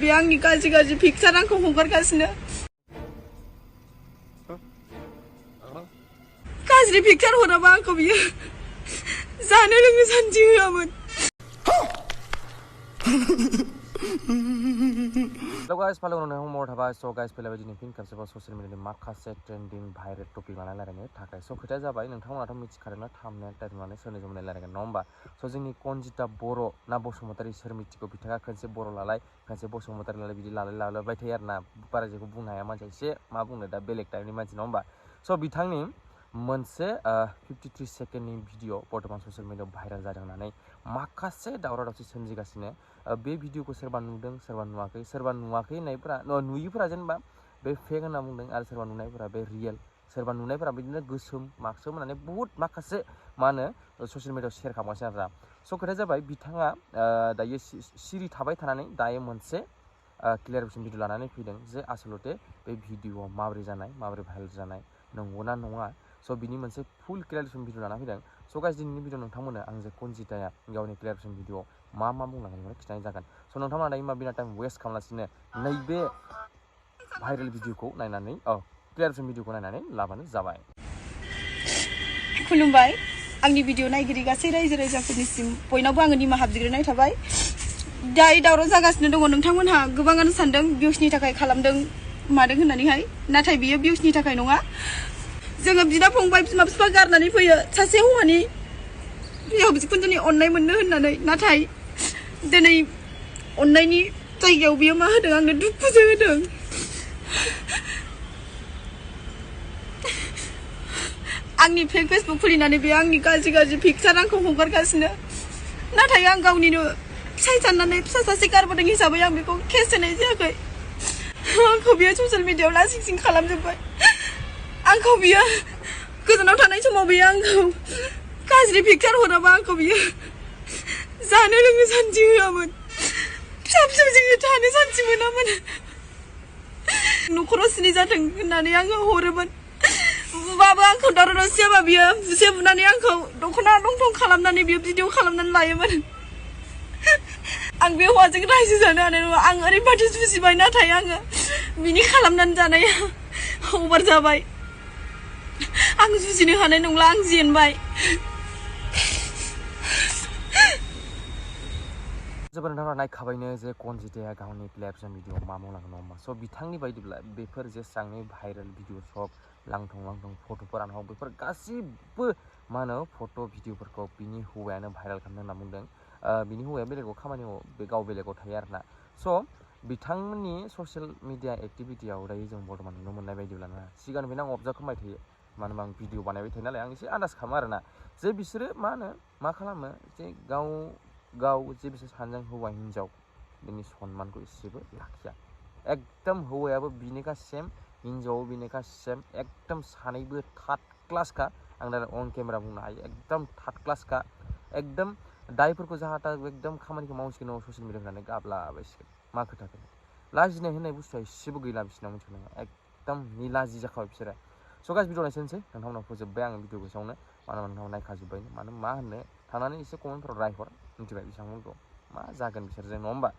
बे आंनि गाज्रि गाज्रि पिक्चार आंखौ हगारगासिनो गाज्रि पिक्चार हराबा आंखौ बियो जानो लोंनो सानथि होआमोन Hello guys, follow on more about so guys pela bajini pin kapse ba social media makase trending viral topic lana larane थाखाय so खोथाया जाबाय नोंथांमोनाथ' मिथिखादोंना थामने टाइम लानानै सोरनि जमनाय लारायगोन नङा होमबा so जोंनि कनजिता बर' ना बसुमतारी सोर मिथिगौ बिथाङा खनसे बर' लालाय खनसे बसुमतारी लालाय बिदि लालायबाय थायो आरोना बारा जेखौ बुंनो हाया मानसिया एसे मा बुंनो दा बेलेग टाइपनि मानसि नङा होमबा so बिथांनि मोनसे 53 सेकेन्डनि भिडिअ बर्तमान ससियेल मिडियायाव भाइरेल जादों होननानै माखासे दावराव दावसि सोमजिगासिनो बे भिडिअखौ सोरबा नुदों सोरबा नुवाखै होननायफोरा नुयिफोरा जेनेबा बे फेक होनना बुंदों आरो सोरबा नुनायफोरा बे रियेल सोरबा नुनायफोरा बिदिनो गोसोम माक्सोम होननानै बुहुत माखासे मा होनो ससियेल मिडियायाव शेयार खालामगासिनो आरोना स' खोथाया जाबाय बिथाङा दायो सिरि थाबाय थानानै दायो मोनसे क्लियारिफिकेसन भिडिअ लानानै फैदों जे आसलते बे भिडिअआ माबोरै जानाय माबोरै भाइरेल जानाय नंगौना नङा स' बिनि मोनसे फुल क्लियारिफिकेसन भिडिअ लाना फैदों स' गाइस दिनैनि भिडिअ नोंथांमोननो आं जे कनजिताया गावनि क्लियारिफिकेसन भिडिअ मा बुंलांगोन बेखौ खिन्थानाय जागोन स' नोंथांमोना दायो मा बिना टाइम वेस्ट खालामालासिनो नैबे भाइरेल भिडिअखौ नायनानै क्लियारिफिकेसन भिडिअखौ नायनानै लाबानो जाबाय खुलुमबाय आंनि भिडिअ नायगिरि गासै रायजो राजाफोरनिसिम बयनावबो आङो निमाहा बिग्रोनाय थाबाय दायो दावराव जागासिनो दङ नोंथांमोनहा गोबाङानो सानदों भिउसनि थाखाय खालामदों मादों होननानैहाय नाथाय बियो भिउसनि थाखाय नङा जोङो बिदा फंबाय बिमा बिफा गारनानै फैयो सासे हौवानि बिहाव बिखुनजोनि अननाय मोननो होननानै नाथाय दिनै अननायनि जायगायाव बियो मा होदों आंनो दुखुसो होदों आंनि फेसबुक खुलिनानै बे आंनि गाज्रि गाज्रि पिक्चार आंखौ हगारगासिनो नाथाय आं गावनिनो फिसाय साननानै फिसा सासे गारबोदों हिसाबै आं बेखौ केस होनाय जायाखै आंखौ बियो ससियेल मिडियायाव लासिं सिं खालामजोब्बाय आंखौ बियो गोजानाव थानाय समाव बियो आंखौ गाज्रि पिक्चार हराबा आंखौ बियो जानो लोंनो सानथि होआमोन फिसा फिसौजों थानो सानथि मोनामोन न'खराव सिनि जाथों होननानै आङो हरोमोन बाबा आंखौ दावराव दावसि जाबा बियो बुसे बुनानै आंखौ दख'ना लंथं खालामनानै बियो भिडिअ खालामनानै लायोमोन आं बे हौवाजों रायजो जानो हानाय नङा आं ओरैबादि जुजिबाय नाथाय आङो बिनि खालामनानै जानाया अभार जाबाय आं जुजिनो हानाय नंला आं जेनबाय जोबोर नोंथाङा नायखाबायनो जे कनजिताया गावनि क्लियारिफिकेसन भिडिअ मा मावलांगोन नङा होमबा स' बिथांनि बायदिब्ला बेफोर जेसेबांनि भाइरेल भिडिअ सब लांथं फट'फोरानो हक बेफोर गासिबो मा होनो फट' भिडिअफोरखौ बिनि हौवायानो भाइरेल खालामदों होनना बुंदों बिनि हौवाया बेलेगाव खामानि मावो बे गाव बेलेगाव थायो आरोना स' बिथांमोननि ससियेल मिडिया एक्टिभिटियाव दायो जों बर्थमान नुनो मोननाय बायदिब्लाना सिगांनिफ्रायनो आं अबजार्भ खालामबाय थायो मानो होनबा आं भिडिअ बानायबाय थायो नालाय आं एसे आन्दाज खालामो आरोना जे बिसोरो मा खालामो जे गाव जे बिसोर सानैजों हौवा हिन्जाव बिनि सनमानखौ एसेबो लाखिया एकदम हौवायाबो बिनिखा सेम हिन्जावाबो बिनिखा सेम एकदम सानैबो थार्ड क्लासखा आं दा अन केमेरा बुंनो हायो एकदम थार्ड क्लासखा एकदम दायफोरखौ जाहाथा एकदम खामानिखौ मावसिगोन ससियेल मिडिया होननानै गाब्लाबायसिगोन मा खोथाखौ लाजिनाय होननाय बुस्थुआ एसेबो गैला बिसोरनाव मिथिगौ नङा एकदम निलाजि जाखाबाय बिसोरो स' गाइस भिडिअ नायसोनोसै नोंथांमोनाव फोजोब्बाय आङो भिडिअ गोसावनो मानो होनबा नोंथांमोना नायखाजोब्बाय मानो मा होननो थांनानै एसे कमेन्टफोराव रायहर मिथिबाय बेसेबांफोरखौ मा जागोन बिसोरजों नङा होमबा